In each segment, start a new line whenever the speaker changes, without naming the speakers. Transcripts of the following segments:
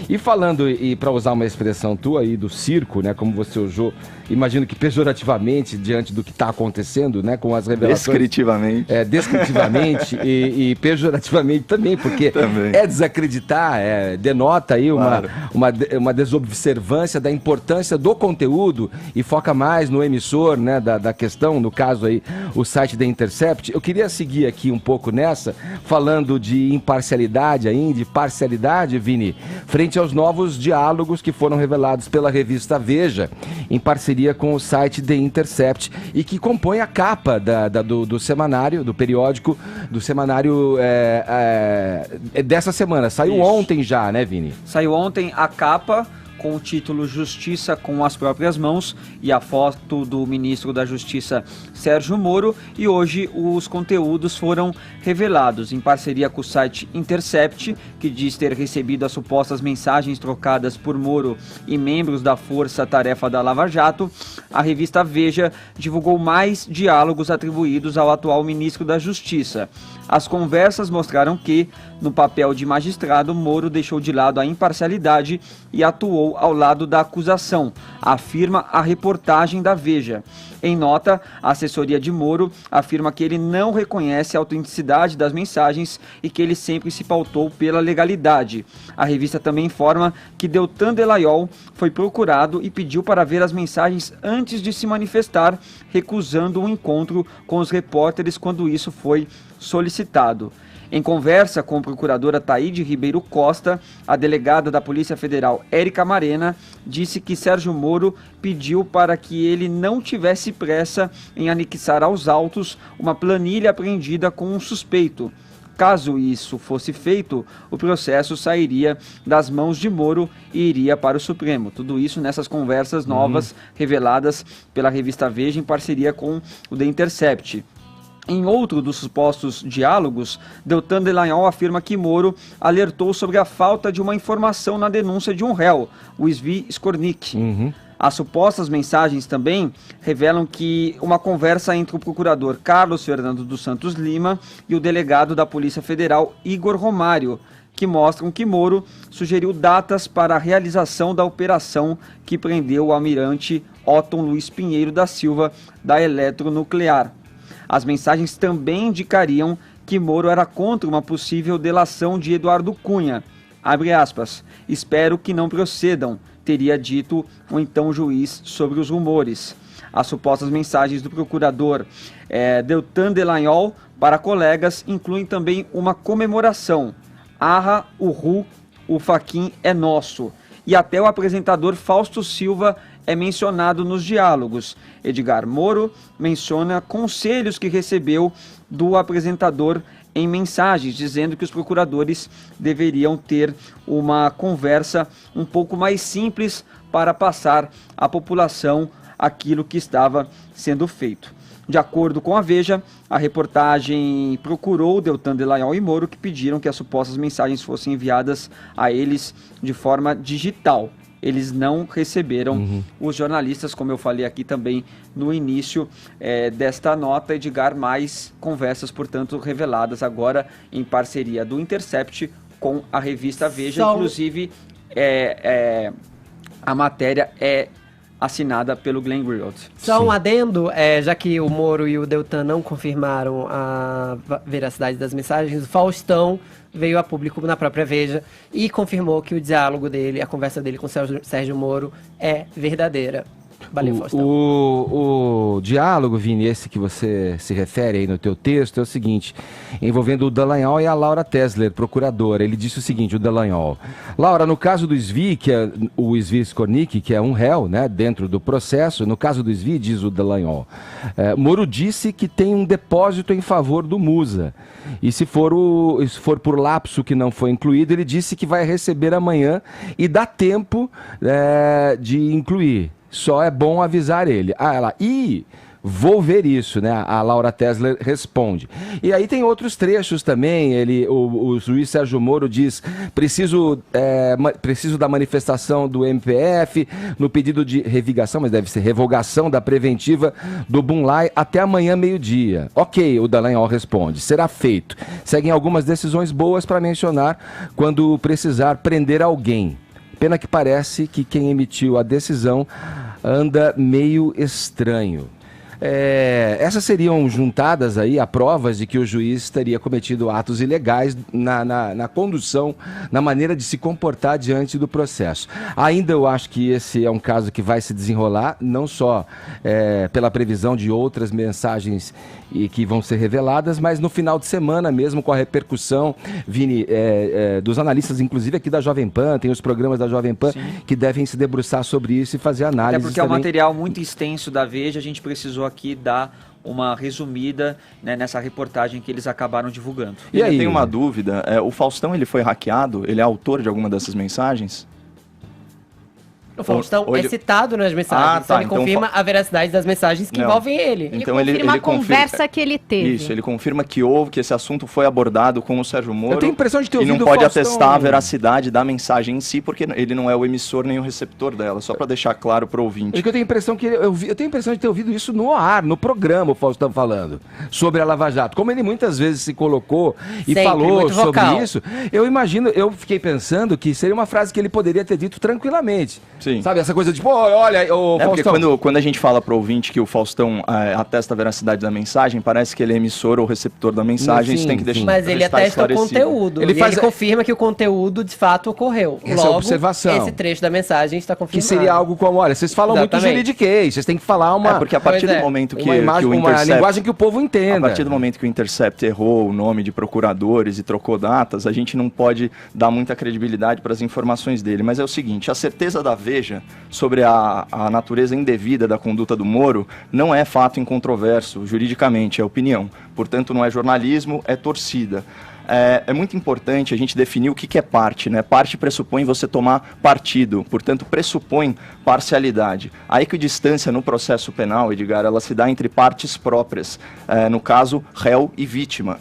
E falando, e para usar uma expressão tua aí do circo, né, como você usou, imagino que pejorativamente, diante do que está acontecendo, né, com as revelações...
Descritivamente.
Descritivamente e pejorativamente também, porque é desacreditar, denota aí uma desobservância da importância do conteúdo e foca mais no emissor, né, da questão, no caso aí, o site da Intercept. Eu queria seguir aqui um pouco nessa, falando de imparcialidade ainda, de parcialidade, Vini, frente aos novos diálogos que foram revelados pela revista Veja, em parceria com o site The Intercept, e que compõe a capa do semanário, do periódico, do semanário dessa semana. Saiu ontem já, né, Vini?
Saiu ontem a capa com o título Justiça com as próprias mãos e a foto do ministro da Justiça, Sérgio Moro, e hoje os conteúdos foram revelados em parceria com o site Intercept, que diz ter recebido as supostas mensagens trocadas por Moro e membros da Força Tarefa da Lava Jato. A revista Veja divulgou mais diálogos atribuídos ao atual ministro da Justiça. As conversas mostraram que, no papel de magistrado, Moro deixou de lado a imparcialidade e atuou ao lado da acusação, afirma a reportagem da Veja. Em nota, a assessoria de Moro afirma que ele não reconhece a autenticidade das mensagens e que ele sempre se pautou pela legalidade. A revista também informa que Deltan Dallagnol foi procurado e pediu para ver as mensagens antes de se manifestar, recusando um encontro com os repórteres quando isso foi solicitado. Em conversa com a procuradora Taíde Ribeiro Costa, a delegada da Polícia Federal, Érica Marena, disse que Sérgio Moro pediu para que ele não tivesse pressa em anexar aos autos uma planilha apreendida com um suspeito. Caso isso fosse feito, o processo sairia das mãos de Moro e iria para o Supremo. Tudo isso nessas conversas novas reveladas pela revista Veja em parceria com o The Intercept. Em outro dos supostos diálogos, Deltan Dallagnol afirma que Moro alertou sobre a falta de uma informação na denúncia de um réu, o Zvi Skornik. As supostas mensagens também revelam que uma conversa entre o procurador Carlos Fernando dos Santos Lima e o delegado da Polícia Federal, Igor Romário, que mostram que Moro sugeriu datas para a realização da operação que prendeu o almirante Otton Luiz Pinheiro da Silva, da Eletronuclear. As mensagens também indicariam que Moro era contra uma possível delação de Eduardo Cunha. Abre aspas, espero que não procedam, teria dito o então juiz sobre os rumores. As supostas mensagens do procurador Deltan Dallagnol para colegas incluem também uma comemoração. Arra, Uhu, o faquin é nosso. E até o apresentador Fausto Silva é mencionado nos diálogos. Edgar Moro menciona conselhos que recebeu do apresentador em mensagens, dizendo que os procuradores deveriam ter uma conversa um pouco mais simples para passar à população aquilo que estava sendo feito. De acordo com a Veja, a reportagem procurou Deltan Dallagnol e Moro, que pediram que as supostas mensagens fossem enviadas a eles de forma digital. Eles não receberam. Os jornalistas, como eu falei aqui também no início desta nota, Edgar, mais conversas, portanto, reveladas agora em parceria do Intercept com a revista Veja. Inclusive, a matéria é assinada pelo Glenn Greenwald.
Só um adendo, já que o Moro e o Deltan não confirmaram a veracidade das mensagens, o Faustão veio a público na própria Veja e confirmou que o diálogo dele, a conversa dele com Sérgio Moro é verdadeira. Valeu, Faustão.
O diálogo, Vini, esse que você se refere aí no teu texto, é o seguinte, envolvendo o Dallagnol e a Laura Tesler, procuradora. Ele disse o seguinte, o Dallagnol: Laura, no caso do Zvi, que é o Zvi Skornik, que é um réu, né, dentro do processo, no caso do Zvi, diz o Dallagnol, Moro disse que tem um depósito em favor do Musa. E se for por lapso que não foi incluído, ele disse que vai receber amanhã e dá tempo de incluir. Só é bom avisar ele. Vou ver isso, né? A Laura Tesler responde. E aí tem outros trechos também. O juiz Sérgio Moro diz: preciso da manifestação do MPF no pedido de revigação, mas deve ser revogação da preventiva do Bunlai até amanhã, meio-dia. Ok, o Dallagnol responde: será feito. Seguem algumas decisões boas para mencionar quando precisar prender alguém. Pena que parece que quem emitiu a decisão anda meio estranho. Essas seriam juntadas aí a provas de que o juiz teria cometido atos ilegais na condução, na maneira de se comportar diante do processo. Ainda eu acho que esse é um caso que vai se desenrolar, não só pela previsão de outras mensagens que vão ser reveladas, mas no final de semana mesmo, com a repercussão, Vini, dos analistas, inclusive aqui da Jovem Pan, tem os programas da Jovem Pan, sim, que devem se debruçar sobre isso e fazer análise.
Até porque é um material muito extenso da Veja, a gente precisou aqui dar uma resumida, né, nessa reportagem que eles acabaram divulgando.
E aí? Eu tenho uma dúvida, o Faustão ele foi hackeado? Ele é autor de alguma dessas mensagens?
O Faustão é citado nas mensagens, então ele confirma a veracidade das mensagens que envolvem ele.
Então ele confirma a conversa que ele teve.
Isso, ele confirma que esse assunto foi abordado com o Sérgio Moro.
Eu tenho a impressão de ter ouvido
e não pode atestar a veracidade da mensagem em si, porque ele não é o emissor nem o receptor dela, só para deixar claro para o ouvinte.
Eu tenho a impressão eu tenho a impressão de ter ouvido isso no ar, no programa, o Faustão falando sobre a Lava Jato. Como ele muitas vezes se colocou e falou sobre isso, eu fiquei pensando que seria uma frase que ele poderia ter dito tranquilamente.
Sim.
Sabe, essa coisa de, olha, o Faustão...
Porque quando a gente fala para o ouvinte que o Faustão atesta a veracidade da mensagem, parece que ele é emissor ou receptor da mensagem, isso tem que deixar.
Mas ele atesta o conteúdo, ele confirma que o conteúdo de fato ocorreu.
Essa
Logo,
observação.
Esse trecho da mensagem está confirmado.
Que seria algo como, olha, vocês falam muito juridiquês, vocês têm que falar uma...
porque a partir do momento que o Intercept...
Uma linguagem que o povo entenda.
A partir do momento que o Intercept errou o nome de procuradores e trocou datas, a gente não pode dar muita credibilidade para as informações dele. Mas é o seguinte, a certeza da Veja sobre a natureza indevida da conduta do Moro não é fato incontroverso, juridicamente, é opinião. Portanto, não é jornalismo, é torcida. É muito importante a gente definir o que é parte, né? Parte pressupõe você tomar partido, portanto, pressupõe parcialidade. A equidistância no processo penal, Edgar, ela se dá entre partes próprias, no caso, réu e vítima.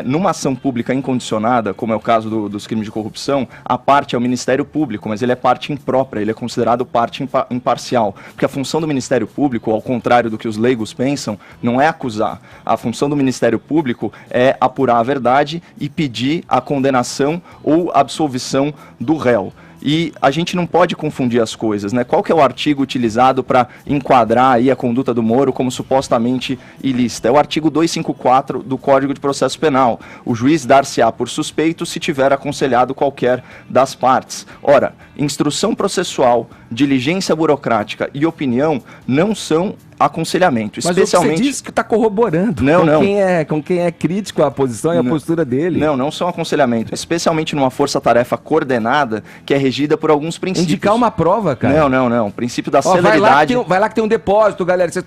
Numa ação pública incondicionada, como é o caso dos crimes de corrupção, a parte é o Ministério Público, mas ele é parte imprópria, ele é considerado parte imparcial. Porque a função do Ministério Público, ao contrário do que os leigos pensam, não é acusar. A função do Ministério Público é apurar a verdade e pedir a condenação ou absolvição do réu. E a gente não pode confundir as coisas, né? Qual que é o artigo utilizado para enquadrar aí a conduta do Moro como supostamente ilícita? É o artigo 254 do Código de Processo Penal. O juiz dar-se-á por suspeito se tiver aconselhado qualquer das partes. Ora, instrução processual, diligência burocrática e opinião não são aconselhamento, especialmente...
Mas você diz que está corroborando com quem é crítico à posição e à postura dele.
Não são aconselhamento, especialmente numa força-tarefa coordenada que é regida por alguns princípios.
Indicar uma prova, cara.
Não. O princípio da celeridade...
Vai lá que tem um depósito, galera. Vocês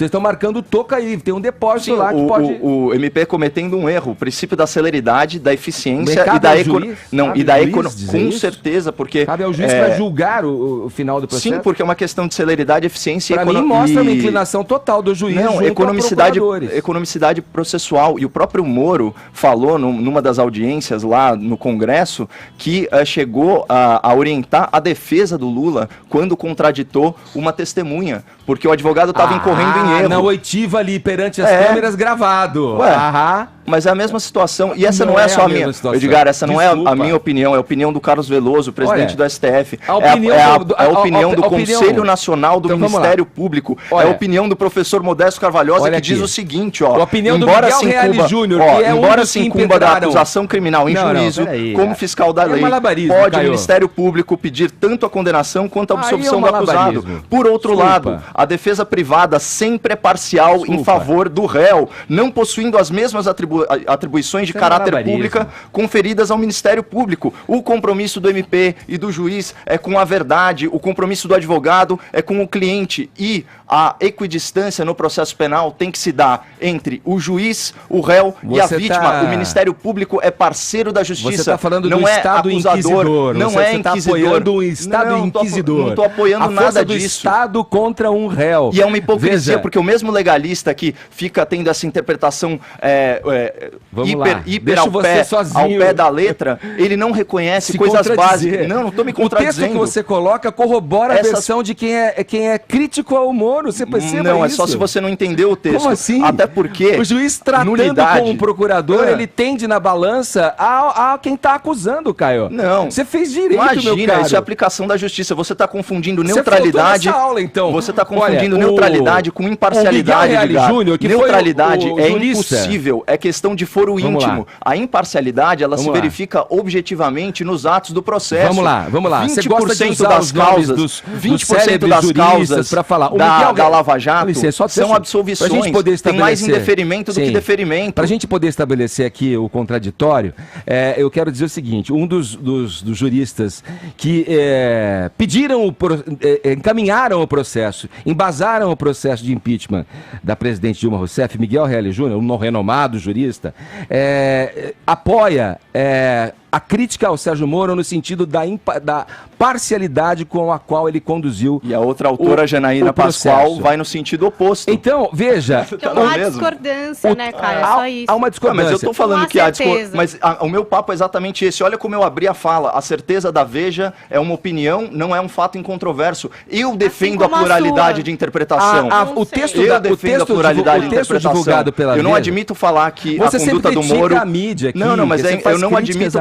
estão marcando toca aí. Tem um depósito lá que pode...
O MP cometendo um erro. O princípio da celeridade, da eficiência
e da economia.
Com certeza, porque...
Cabe ao juiz para julgar o final do processo?
Sim, porque é uma questão de celeridade, eficiência e
economia. Para mim mostra uma inclinação total do juiz junto
economicidade processual. E o próprio Moro falou numa das audiências lá no Congresso que chegou a orientar a defesa do Lula quando contraditou uma testemunha, porque o advogado estava incorrendo em erro.
Na oitiva ali, perante as câmeras, gravado.
Mas é a mesma situação, e essa não é só a minha, Edgar, essa não é a minha opinião, é a opinião do Carlos Veloso, presidente do STF, é a opinião do Conselho Nacional do Ministério Público, é a opinião do professor Modesto Carvalhosa, que diz o seguinte,
a opinião do Miguel Reale Júnior, que é
embora se incumba da acusação criminal em juízo, como fiscal da lei, pode o Ministério Público pedir tanto a condenação quanto a absolvição do acusado. Por outro lado, a defesa privada sempre é parcial em favor do réu, não possuindo as mesmas atribuições de caráter pública conferidas ao Ministério Público. O compromisso do MP e do juiz é com a verdade, o compromisso do advogado é com o cliente, e a equidistância no processo penal tem que se dar entre o juiz, o réu e a vítima. O Ministério Público é parceiro da justiça.
Você está falando
não
do
é
Estado
acusador,
inquisidor.
Não é inquisidor.
Está apoiando um Estado inquisidor.
Não estou apoiando nada disso.
Estado contra um réu.
E é uma hipocrisia, porque o mesmo legalista que fica tendo essa interpretação hiper ao pé da letra, ele não reconhece coisas básicas. Não estou me contradizendo.
O texto que você coloca corrobora a versão de quem é crítico ao Moro. Você percebe
Não,
isso?
É só se você não entendeu o texto.
Como assim?
Até porque
o juiz tratando com o procurador, ele tende na balança a quem está acusando, Caio.
Não.
Você fez direito,
Imagina,
meu caro.
Isso é aplicação da justiça. Você está confundindo neutralidade.
Aula, então.
Você está confundindo neutralidade com imparcialidade.
Júnior, que
neutralidade
foi o
é
jurista.
impossível. É questão de foro íntimo. A imparcialidade, ela se verifica objetivamente nos atos do processo.
Vamos lá. Você gosta de usar
das causas,
dos
20% das causas
para falar.
Da Lava Jato
são
absolvições.
Pra gente poder
tem mais indeferimento do que deferimento.
Para a gente poder estabelecer aqui o contraditório, eu quero dizer o seguinte: um dos juristas que encaminharam o processo, embasaram o processo de impeachment da presidente Dilma Rousseff, Miguel Reale Júnior, um renomado jurista, apoia a crítica ao Sérgio Moro no sentido da parcialidade com a qual ele conduziu.
E a outra autora, Janaína Pascoal, vai no sentido oposto.
Então, veja...
Não há discordância, né, cara? É só isso.
Há uma discordância.
Mas eu tô falando que há discordância. Mas o meu papo é exatamente esse. Olha como eu abri a fala. A certeza da Veja é uma opinião, não é um fato incontroverso. Eu defendo a pluralidade de interpretação.
O texto
defendo a pluralidade de interpretação.
Divulgado pela
eu não
Veja,
admito falar que
você
a conduta do Moro...
a mídia aqui,
não, mas eu não admito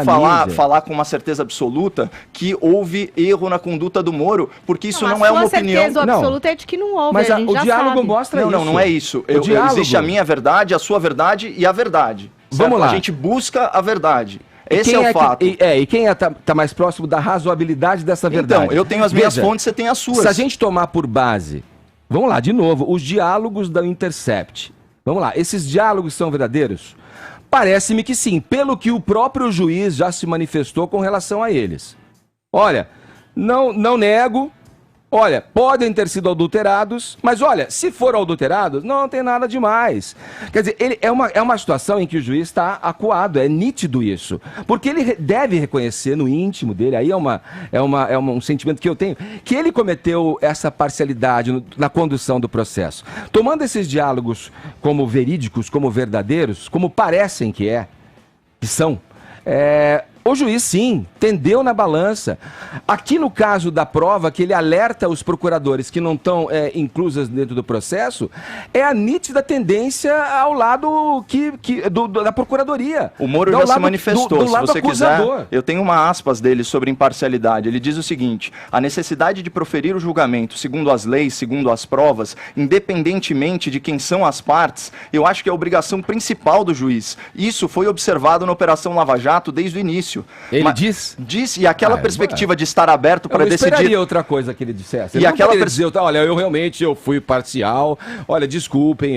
falar com uma certeza absoluta que houve erro na conduta do Moro, porque isso não é uma opinião.
A certeza absoluta é de que não houve,
mas
a gente
o
já
diálogo
sabe.
mostra isso.
Não é isso. Existe a minha verdade, a sua verdade e a verdade.
Vamos lá.
A gente busca a verdade. Esse é o fato.
E quem tá mais próximo da razoabilidade dessa verdade?
Então, eu tenho as minhas fontes, você tem as suas.
Se a gente tomar por base, vamos lá, de novo, os diálogos da Intercept. Vamos lá, esses diálogos são verdadeiros? Parece-me que sim, pelo que o próprio juiz já se manifestou com relação a eles. Olha, não nego, olha, podem ter sido adulterados, mas olha, se foram adulterados, não tem nada demais. Quer dizer, é uma situação em que o juiz está acuado, é nítido isso. Porque ele deve reconhecer no íntimo dele, aí é um sentimento que eu tenho, que ele cometeu essa parcialidade na condução do processo. Tomando esses diálogos como verídicos, como verdadeiros, como parecem que são, o juiz, sim, tendeu na balança. Aqui no caso da prova, que ele alerta os procuradores que não estão inclusas dentro do processo, é a nítida tendência ao lado da procuradoria.
O Moro já se manifestou, se você quiser. Eu tenho uma aspas dele sobre imparcialidade. Ele diz o seguinte: a necessidade de proferir o julgamento segundo as leis, segundo as provas, independentemente de quem são as partes, eu acho que é a obrigação principal do juiz. Isso foi observado na Operação Lava Jato desde o início.
Ele diz?
Diz, e aquela perspectiva de estar aberto para decidir... Eu
esperaria outra coisa que ele dissesse. Ele dizer, olha, eu fui parcial, olha, desculpem,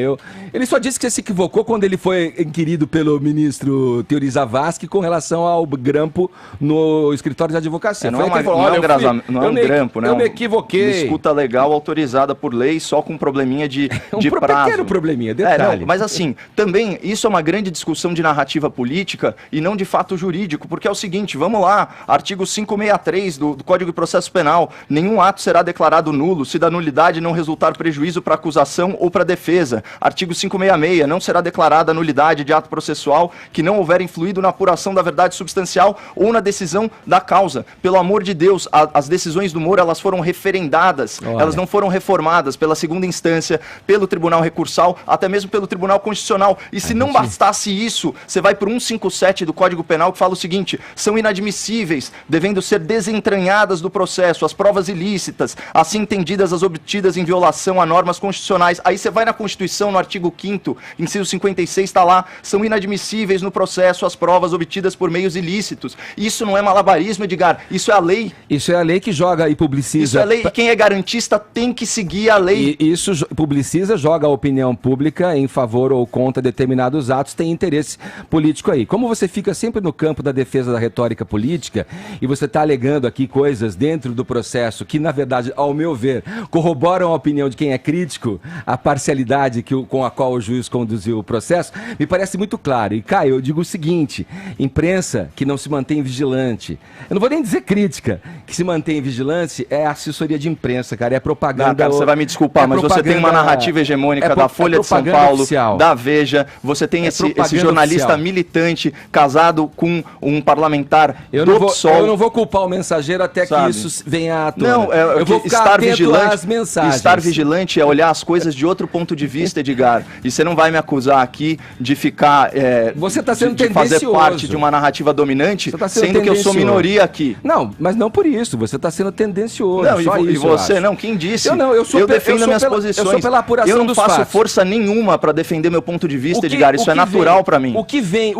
Ele só disse que você se equivocou quando ele foi inquirido pelo ministro Teori Zavascki com relação ao grampo no escritório de advocacia.
Não é um grampo, né?
Eu me equivoquei.
Uma escuta legal autorizada por lei, só com um probleminha de prazo.
Pequeno probleminha, detalhe.
Mas assim, também, isso é uma grande discussão de narrativa política e não de fato jurídico, porque é o seguinte, vamos lá, artigo 563 do Código de Processo Penal, nenhum ato será declarado nulo se da nulidade não resultar prejuízo para acusação ou para defesa. Artigo 566, não será declarada nulidade de ato processual que não houver influído na apuração da verdade substancial ou na decisão da causa. Pelo amor de Deus, as decisões do Moro, elas foram referendadas, elas não foram reformadas pela segunda instância, pelo Tribunal Recursal, até mesmo pelo Tribunal Constitucional. E se não bastasse isso, você vai para o 157 do Código Penal que fala o seguinte: são inadmissíveis, devendo ser desentranhadas do processo as provas ilícitas, assim entendidas as obtidas em violação a normas constitucionais. Aí você vai na Constituição, no artigo 5º, inciso 56, está lá, são inadmissíveis no processo as provas obtidas por meios ilícitos. Isso não é malabarismo, Edgar, isso é a lei.
Isso é a lei que joga e publiciza.
Isso é a lei, e quem é garantista tem que seguir a lei.
E isso publiciza, joga a opinião pública em favor ou contra determinados atos, tem interesse político aí. Como você fica sempre no campo da defesa defesa da retórica política e você está alegando aqui coisas dentro do processo que, na verdade, ao meu ver, corroboram a opinião de quem é crítico, a parcialidade com a qual o juiz conduziu o processo, me parece muito claro. E, Caio, eu digo o seguinte, imprensa que não se mantém vigilante, eu não vou nem dizer crítica, que se mantém vigilante é assessoria de imprensa, cara, é propaganda...
Não, cara, você vai me desculpar, mas você tem uma narrativa hegemônica da Folha de São Paulo,
oficial.
Da Veja, você tem esse jornalista oficial. Militante casado com um parlamentar do PSOL.
Eu não vou culpar o mensageiro até que isso venha à tona.
Não,
eu vou ficar
estar
atento
vigilante,
às mensagens.
Estar vigilante é olhar as coisas de outro ponto de vista, Edgar. E você não vai me acusar aqui de ficar...
você está sendo
de fazer parte de uma narrativa dominante, sendo que eu sou minoria aqui.
Não, mas não por isso. Você está sendo tendencioso.
Não, e você, não, quem disse?
Eu
defendo minhas posições.
Eu sou pela apuração
eu não
dos
faço
fatos.
Força nenhuma para defender meu ponto de vista, Edgar. Isso é natural para mim.
O que vem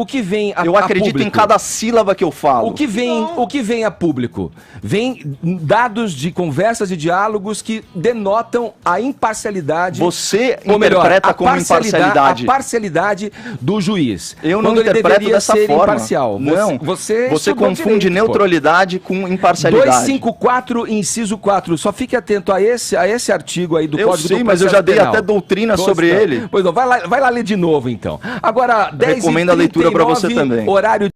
eu acredito em cada sílaba que eu falo.
O que vem a público? Vem dados de conversas e diálogos que denotam a imparcialidade.
Você interpreta como imparcialidade.
A parcialidade do juiz.
Eu não interpreto dessa forma.
Imparcial.
Não. Você confunde neutralidade com imparcialidade.
254, inciso 4. Só fique atento a esse artigo aí do Código do Processo Penal.
Mas eu já dei até doutrina sobre ele.
Pois não, vai lá ler de novo então. Agora, 10h39,
recomendo a leitura para você também.
Horário